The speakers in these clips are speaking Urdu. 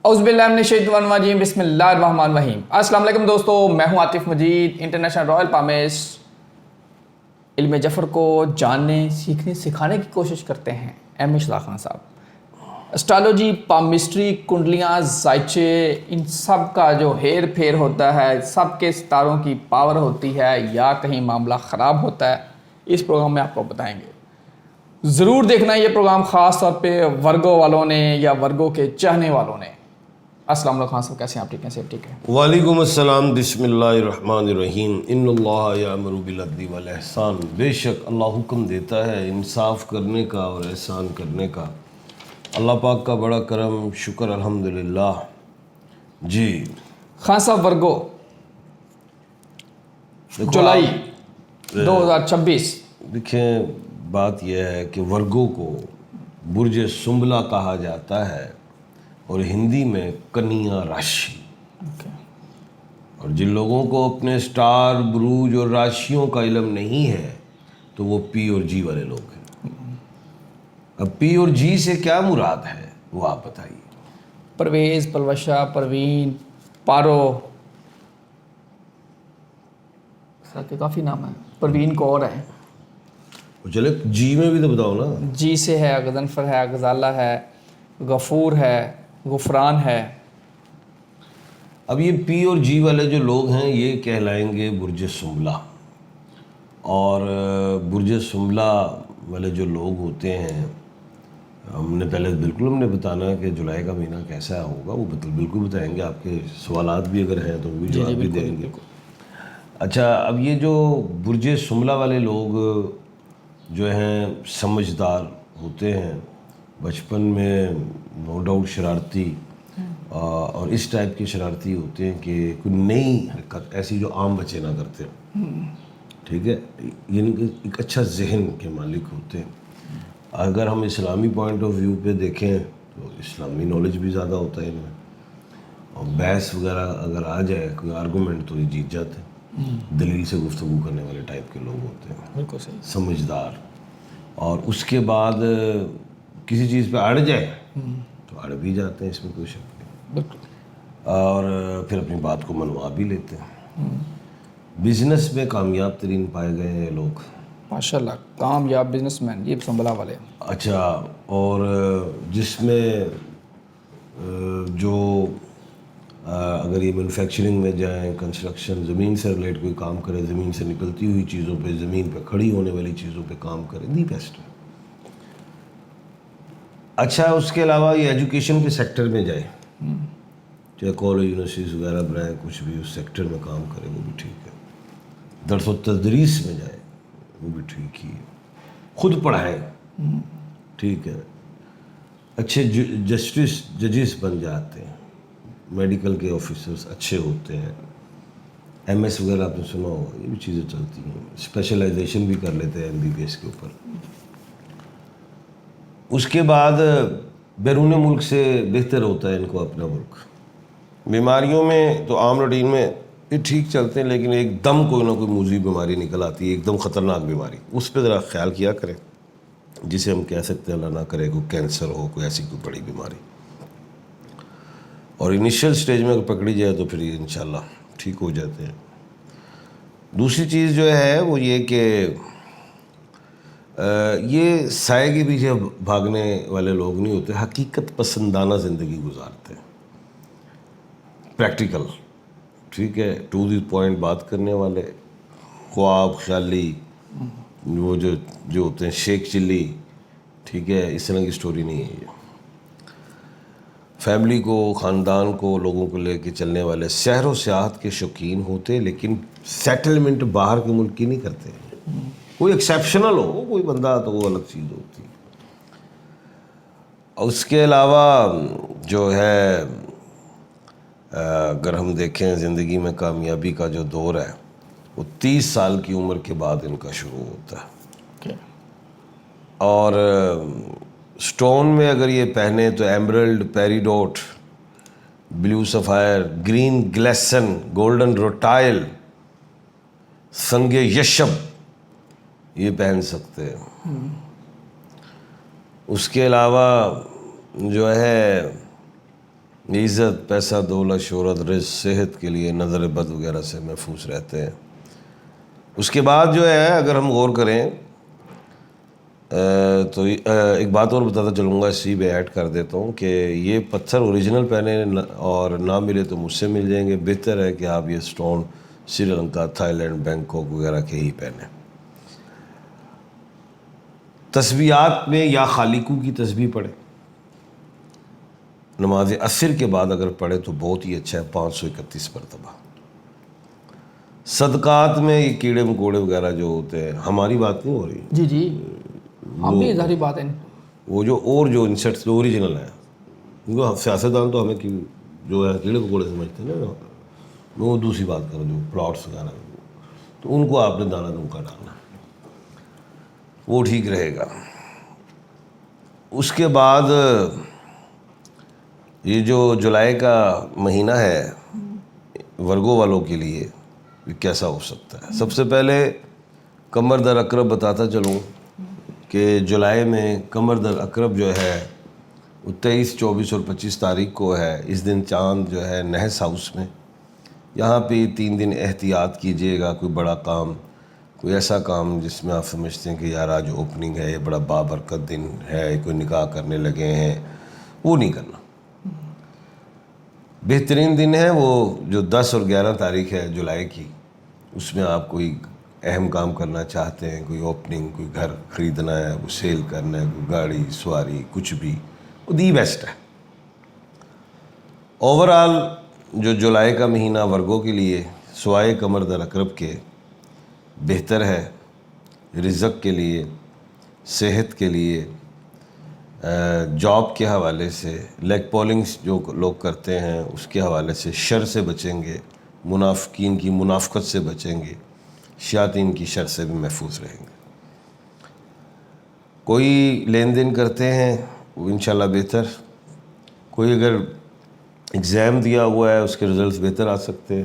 اعوذ باللہ من الشیطان الرجیم بسم اللہ الرحمن الرحیم۔ السلام علیکم دوستو، میں ہوں عاطف مجید، انٹرنیشنل رائل پامس علم جفر کو جاننے، سیکھنے، سکھانے کی کوشش کرتے ہیں ایم اے شاہ خان صاحب۔ اسٹرالوجی، پامسٹری، کنڈلیاں، زائچے، ان سب کا جو ہیر پھیر ہوتا ہے، سب کے ستاروں کی پاور ہوتی ہے یا کہیں معاملہ خراب ہوتا ہے، اس پروگرام میں آپ کو بتائیں گے۔ ضرور دیکھنا یہ پروگرام خاص طور پہ ورگو والوں نے یا ورگو کے چاہنے والوں نے۔ السلام علیکم خان صاحب، کیسے ہیں آپ؟ ٹھیک ہیں؟ سب ٹھیک ہے؟ وعلیکم السلام، بسم اللہ الرحمن الرحیم۔ ان اللہ یامر بالعدل والاحسان، بے شک اللہ حکم دیتا ہے انصاف کرنے کا اور احسان کرنے کا۔ اللہ پاک کا بڑا کرم، شکر الحمدللہ۔ جی خان صاحب، ورگو جولائی 2026۔ دیکھیں، بات یہ ہے کہ ورگو کو برج سنبلہ کہا جاتا ہے اور ہندی میں کنیا راشی۔ اور جن لوگوں کو اپنے سٹار، بروج اور راشیوں کا علم نہیں ہے تو وہ پی اور جی والے لوگ ہیں۔ اب پی اور جی سے کیا مراد ہے وہ آپ بتائیے۔ پرویز، پلوشا، پروین، پارو، کافی نام ہے۔ پروین کو اور ہے، چلے جی میں بھی تو بتاؤ نا۔ جی سے ہے، غضنفر ہے، غزالہ ہے، غفور ہے، غفران ہے۔ اب یہ پی اور جی والے جو لوگ ہیں یہ کہلائیں گے برج سنبلہ، اور برج سنبلہ والے جو لوگ ہوتے ہیں، ہم نے پہلے بالکل ہم نے بتانا ہے کہ جولائی کا مہینہ کیسا ہوگا، وہ بالکل بتائیں گے۔ آپ کے سوالات بھی اگر ہیں تو وہ بھی جواب بھی دیں گے۔ اچھا، اب یہ جو برج سنبلہ والے لوگ جو ہیں سمجھدار ہوتے ہیں، بچپن میں نو ڈاؤٹ شرارتی اور اس ٹائپ کے شرارتی ہوتے ہیں کہ کوئی نئی حرکت ایسی جو عام بچے نہ کرتے، ٹھیک ہے، یعنی کہ ایک اچھا ذہن کے مالک ہوتے ہیں۔ اگر ہم اسلامی پوائنٹ آف ویو پہ دیکھیں تو اسلامی نالج بھی زیادہ ہوتا ہے ان میں، اور بحث وغیرہ اگر آ جائے کوئی آرگومنٹ تو یہ جیت جاتے ہیں۔ دلیل سے گفتگو کرنے والے ٹائپ کے لوگ ہوتے ہیں، بالکل صحیح، سمجھدار۔ اور اس کے بعد کسی چیز پہ اڑ جائے تو اڑ بھی جاتے ہیں، اس میں کوئی شک نہیں، بالکل، اور پھر اپنی بات کو منوا بھی لیتے ہیں۔ بزنس میں کامیاب ترین پائے گئے ہیں یہ لوگ، ماشاء اللہ، کامیاب بزنس مین یہ سنبلہ والے۔ اچھا، اور جس میں جو اگر یہ مینوفیکچرنگ میں جائیں، کنسٹرکشن، زمین سے ریلیٹ کوئی کام کرے، زمین سے نکلتی ہوئی چیزوں پہ، زمین پہ کھڑی ہونے والی چیزوں پہ کام کرے، دی بیسٹ ہے۔ اچھا، اس کے علاوہ یہ ایجوکیشن کے سیکٹر میں جائے، چاہے کالج، یونیورسٹیز وغیرہ بنائے، کچھ بھی اس سیکٹر میں کام کرے، وہ بھی ٹھیک ہے۔ درس و تدریس میں جائے، وہ بھی ٹھیک ہی ہے۔ خود پڑھائیں، ٹھیک ہے۔ اچھے ججز بن جاتے ہیں، میڈیکل کے آفیسرز اچھے ہوتے ہیں، ایم ایس وغیرہ آپ نے سنا ہوگا، یہ بھی چیزیں چلتی ہیں۔ اسپیشلائزیشن بھی کر لیتے ہیں ایم بی بی ایس کے اوپر۔ اس کے بعد بیرون ملک سے بہتر ہوتا ہے ان کو اپنا ملک۔ بیماریوں میں تو عام روٹین میں یہ ٹھیک چلتے ہیں، لیکن ایک دم کوئی نہ کوئی موذی بیماری نکل آتی ہے، ایک دم خطرناک بیماری، اس پہ ذرا خیال کیا کریں، جسے ہم کہہ سکتے ہیں اللہ نہ کرے کوئی کینسر ہو، کوئی ایسی کوئی بڑی بیماری، اور انیشیل سٹیج میں اگر پکڑی جائے تو پھر یہ انشاءاللہ ٹھیک ہو جاتے ہیں۔ دوسری چیز جو ہے وہ یہ کہ یہ سائے کے پیچھے بھاگنے والے لوگ نہیں ہوتے، حقیقت پسندانہ زندگی گزارتے ہیں، پریکٹیکل، ٹھیک ہے، ٹو دی پوائنٹ بات کرنے والے، خواب خیالی وہ جو ہوتے ہیں شیک چلی، ٹھیک ہے، اس طرح کی سٹوری نہیں ہے یہ۔ فیملی کو، خاندان کو، لوگوں کو لے کے چلنے والے، سیر و سیاحت کے شوقین ہوتے، لیکن سیٹلمنٹ باہر کے ملک کی نہیں کرتے۔ کوئی ایکسیپشنل ہو کوئی بندہ تو وہ الگ چیز ہوتی ہے۔ اور اس کے علاوہ جو ہے اگر ہم دیکھیں زندگی میں کامیابی کا جو دور ہے وہ 30 سال کی عمر کے بعد ان کا شروع ہوتا ہے۔ اور سٹون میں اگر یہ پہنے تو emerald, peridot, blue sapphire, green گلیسن، گولڈن روٹائل، سنگ یشب یہ پہن سکتے ہیں۔ اس کے علاوہ جو ہے عزت، پیسہ، دولت، شہرت، رزق، صحت کے لیے نظر بد وغیرہ سے محفوظ رہتے ہیں۔ اس کے بعد جو ہے اگر ہم غور کریں تو ایک بات اور بتاتا چلوں گا، اسی پہ ایڈ کر دیتا ہوں کہ یہ پتھر اوریجنل پہنے اور نہ ملے تو مجھ سے مل جائیں گے، بہتر ہے کہ آپ یہ stone Sri Lanka, Thai land, Bangkok وغیرہ کے ہی پہنیں۔ تسبیحات میں یا خالقوں کی تسبیح پڑھیں، نماز عصر کے بعد اگر پڑھے تو بہت ہی اچھا ہے، 531 مرتبہ۔ صدقات میں یہ کیڑے مکوڑے وغیرہ جو ہوتے ہیں، ہماری بات نہیں ہو رہی، جی جی ہم بھی ظاہری بات ہے، وہ جو انسیکٹس جو اوریجنل ہیں، کیونکہ سیاستدان تو ہمیں جو ہے کیڑے مکوڑے سمجھتے ہیں نا، وہ دوسری بات کرو جو پلاٹس وغیرہ، تو ان کو آپ نے دانہ دوں کا ڈالنا، وہ ٹھیک رہے گا۔ اس کے بعد یہ جو جولائی کا مہینہ ہے ورگو والوں کے لیے یہ کیسا ہو سکتا ہے؟ سب سے پہلے قمر در عقرب بتاتا چلوں کہ جولائی میں قمر در عقرب جو ہے وہ 23، 24 اور 25 تاریخ کو ہے۔ اس دن چاند جو ہے نحس ہاؤس میں، یہاں پہ 3 دن احتیاط کیجیے گا، کوئی بڑا کام، کوئی ایسا کام جس میں آپ سمجھتے ہیں کہ یار آج اوپننگ ہے، یہ بڑا بابرکت دن ہے، کوئی نکاح کرنے لگے ہیں، وہ نہیں کرنا۔ بہترین دن ہے وہ جو 10 اور 11 تاریخ ہے جولائی کی، اس میں آپ کوئی اہم کام کرنا چاہتے ہیں، کوئی اوپننگ، کوئی گھر خریدنا ہے، کوئی سیل کرنا ہے، کوئی گاڑی سواری، کچھ بھی، وہ دی بیسٹ ہے۔ اوورآل جو جولائی کا مہینہ ورگوں کے لیے سوائے قمر در عقرب کے بہتر ہے، رزق کے لیے، صحت کے لیے، جاب کے حوالے سے، لیگ پولنگز جو لوگ کرتے ہیں اس کے حوالے سے شر سے بچیں گے، منافقین کی منافقت سے بچیں گے، شیاطین کی شر سے بھی محفوظ رہیں گے۔ کوئی لین دین کرتے ہیں وہ انشاءاللہ بہتر، کوئی اگر ایگزام دیا ہوا ہے اس کے رزلٹس بہتر آ سکتے ہیں،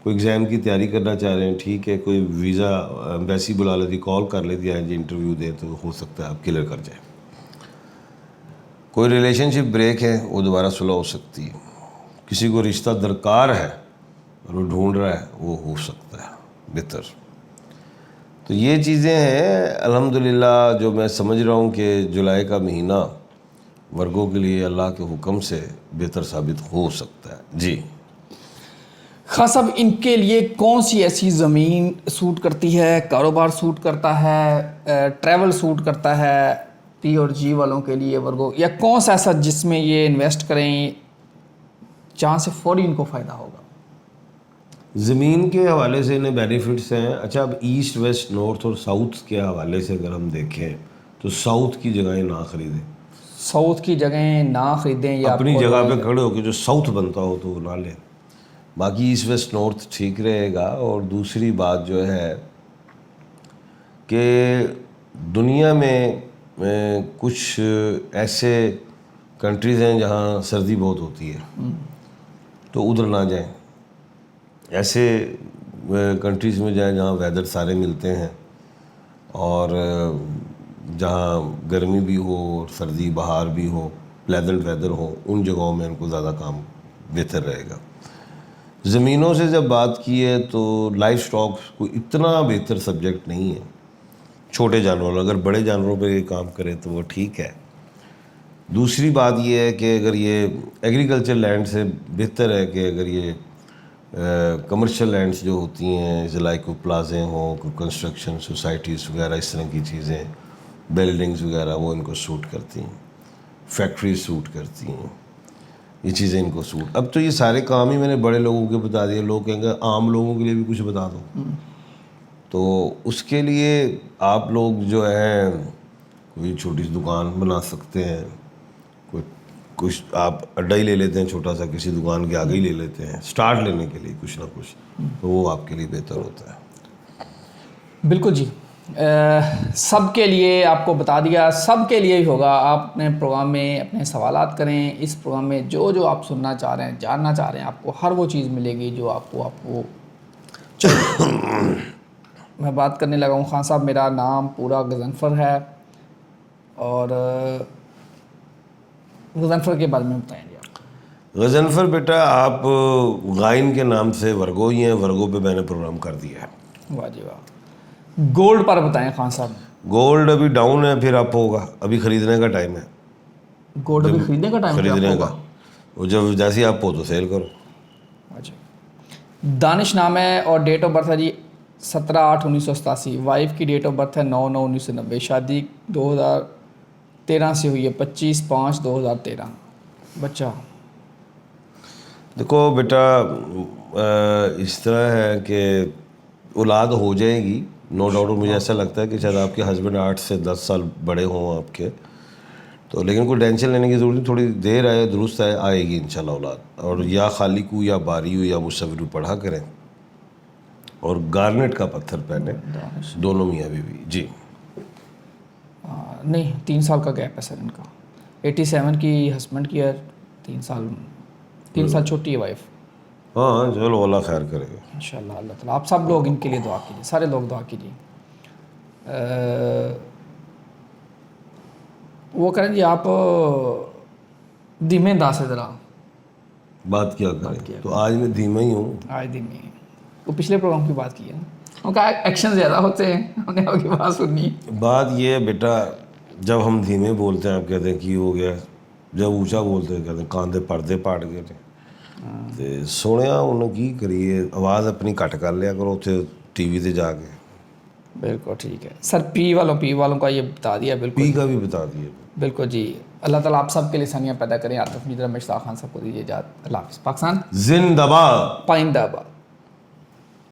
کوئی ایگزام کی تیاری کرنا چاہ رہے ہیں، ٹھیک ہے، کوئی ویزا ایمبیسی بلا لیتی، کال کر لیتی ہے جی انٹرویو دیں، تو ہو سکتا ہے آپ کلیئر کر جائیں۔ کوئی ریلیشن شپ بریک ہے وہ دوبارہ صلح ہو سکتی ہے، کسی کو رشتہ درکار ہے اور وہ ڈھونڈ رہا ہے، وہ ہو سکتا ہے بہتر۔ تو یہ چیزیں ہیں الحمدللہ جو میں سمجھ رہا ہوں کہ جولائی کا مہینہ ورگوں کے لیے اللہ کے حکم سے بہتر ثابت ہو سکتا ہے۔ جی خان صاحب، ان کے لیے کون سی ایسی زمین سوٹ کرتی ہے، کاروبار سوٹ کرتا ہے، ٹریول سوٹ کرتا ہے پی اور جی والوں کے لیے ورگو، یا کون سا ایسا جس میں یہ انویسٹ کریں جہاں سے فوری ان کو فائدہ ہوگا؟ زمین کے حوالے سے انہیں بینیفٹس ہیں۔ اچھا، اب ایسٹ ویسٹ نارتھ اور ساؤتھ کے حوالے سے اگر ہم دیکھیں تو ساؤتھ کی جگہیں نہ خریدیں، ساؤتھ کی جگہیں نہ خریدیں، یا اپنی جگہ پہ کھڑے ہو کے جو ساؤتھ بنتا ہو تو وہ نہ لیں، باقی ایسٹ ویسٹ نارتھ ٹھیک رہے گا۔ اور دوسری بات جو ہے کہ دنیا میں کچھ ایسے کنٹریز ہیں جہاں سردی بہت ہوتی ہے، تو ادھر نہ جائیں، ایسے کنٹریز میں جائیں جہاں ویدر سارے ملتے ہیں اور جہاں گرمی بھی ہو اور سردی بہار بھی ہو، پلیزنٹ ویدر ہو، ان جگہوں میں ان کو زیادہ کام بہتر رہے گا۔ زمینوں سے جب بات کی ہے تو لائف سٹاک کوئی اتنا بہتر سبجیکٹ نہیں ہے، چھوٹے جانوروں، اگر بڑے جانوروں پہ یہ کام کرے تو وہ ٹھیک ہے۔ دوسری بات یہ ہے کہ اگر یہ ایگریکلچر لینڈ سے بہتر ہے کہ اگر یہ کمرشل لینڈز جو ہوتی ہیں لائک کوئی پلازے ہوں، کوئی کنسٹرکشن سوسائٹیز وغیرہ، اس طرح کی چیزیں، بلڈنگز وغیرہ، وہ ان کو سوٹ کرتی ہیں، فیکٹریز سوٹ کرتی ہیں، یہ چیزیں ان کو سوٹ۔ اب تو یہ سارے کام ہی میں نے بڑے لوگوں کے بتا دیے، لوگ کہیں گے عام لوگوں کے لیے بھی کچھ بتا دو، تو اس کے لیے آپ لوگ جو ہیں کوئی چھوٹی سی دکان بنا سکتے ہیں، کچھ آپ اڈا ہی لے لیتے ہیں چھوٹا سا، کسی دکان کے آگے ہی لے لیتے ہیں سٹارٹ لینے کے لیے کچھ نہ کچھ، تو وہ آپ کے لیے بہتر ہوتا ہے۔ بالکل جی، سب کے لیے آپ کو بتا دیا، سب کے لیے ہی ہوگا۔ آپ اپنے پروگرام میں اپنے سوالات کریں، اس پروگرام میں جو آپ سننا چاہ رہے ہیں، جاننا چاہ رہے ہیں، آپ کو ہر وہ چیز ملے گی جو آپ کو میں بات کرنے لگا ہوں خان صاحب، میرا نام پورا غضنفر ہے، اور غضنفر کے بارے میں بتائیں گے آپ۔ غضنفر بیٹا آپ غائن کے نام سے ورگو ہی ہیں, ورگو پہ میں نے پروگرام کر دیا ہے. واہ جی واہ. گولڈ پر بتائیں خان صاحب. گولڈ ابھی ڈاؤن ہے, پھر اپ ہوگا, ابھی خریدنے کا ٹائم ہے. گولڈ ابھی خریدنے کا ٹائم خریدنے کا, وہ جب جیسے اپ ہو تو سیل کرو. اچھا. دانش نام ہے اور ڈیٹ آف برتھ ہے جی 17/8/1987. وائف کی ڈیٹ آف برتھ ہے 9/9/1990. شادی 2013 سے ہوئی ہے 25/5/2013. بچہ دیکھو بیٹا اس طرح ہے کہ اولاد ہو جائے گی نو ڈاؤٹ. مجھے ایسا لگتا ہے کہ شاید آپ کے ہسبینڈ 8 سے 10 سال بڑے ہوں آپ کے, تو لیکن کوئی ٹینشن لینے کی ضرورت نہیں, تھوڑی دیر آئے درست آئے گی انشاءاللہ اولاد. اور یا خالق یا باری ہو یا مصور پڑھا کریں, اور گارنٹ کا پتھر پہنے دونوں میاں بیوی. جی نہیں 3 سال کا گیپ ہے سر ان کا. 87 کی ہسبینڈ کی ہے, 3 سال چھوٹی ہے وائف. ہاں چلو اللہ خیر کرے گا انشاءاللہ. اللہ تعالیٰ آپ سب لوگ ان کے لیے دعا کیجیے, سارے لوگ دعا کیجیے. وہ کریں جی آپ دھیمے انداز سے ذرا بات کیا کریں. تو آج میں دھیما ہی ہوں. آج دھیمے, وہ پچھلے پروگرام کی بات کی ہے, ان کا ایکشن زیادہ ہوتے ہیں, ہم نے آپ کی بات سنی. بات یہ ہے بیٹا, جب ہم دھیمے بولتے ہیں آپ کہتے ہیں کی ہو گیا, جب اونچا بولتے ہیں کہتے ہیں کاندے پردے پاٹ گئے تھے. تے سنیا انہوں کی کریے, آواز اپنی کٹ کر لیا کرو تے ٹی وی تے جا کے. بالکل ٹھیک ہے سر. پی والوں کا یہ بتا دیا. بالکل پی کا بھی بتا دیے. بالکل جی. اللہ تعالیٰ آپ سب کے لیے ثانیہ پیدا کریں. عاطف مجید, رمیش خان صاحب کو دیجیے اجازت. اللہ حافظ. پاکستان زندہ باد. پائندہ باد.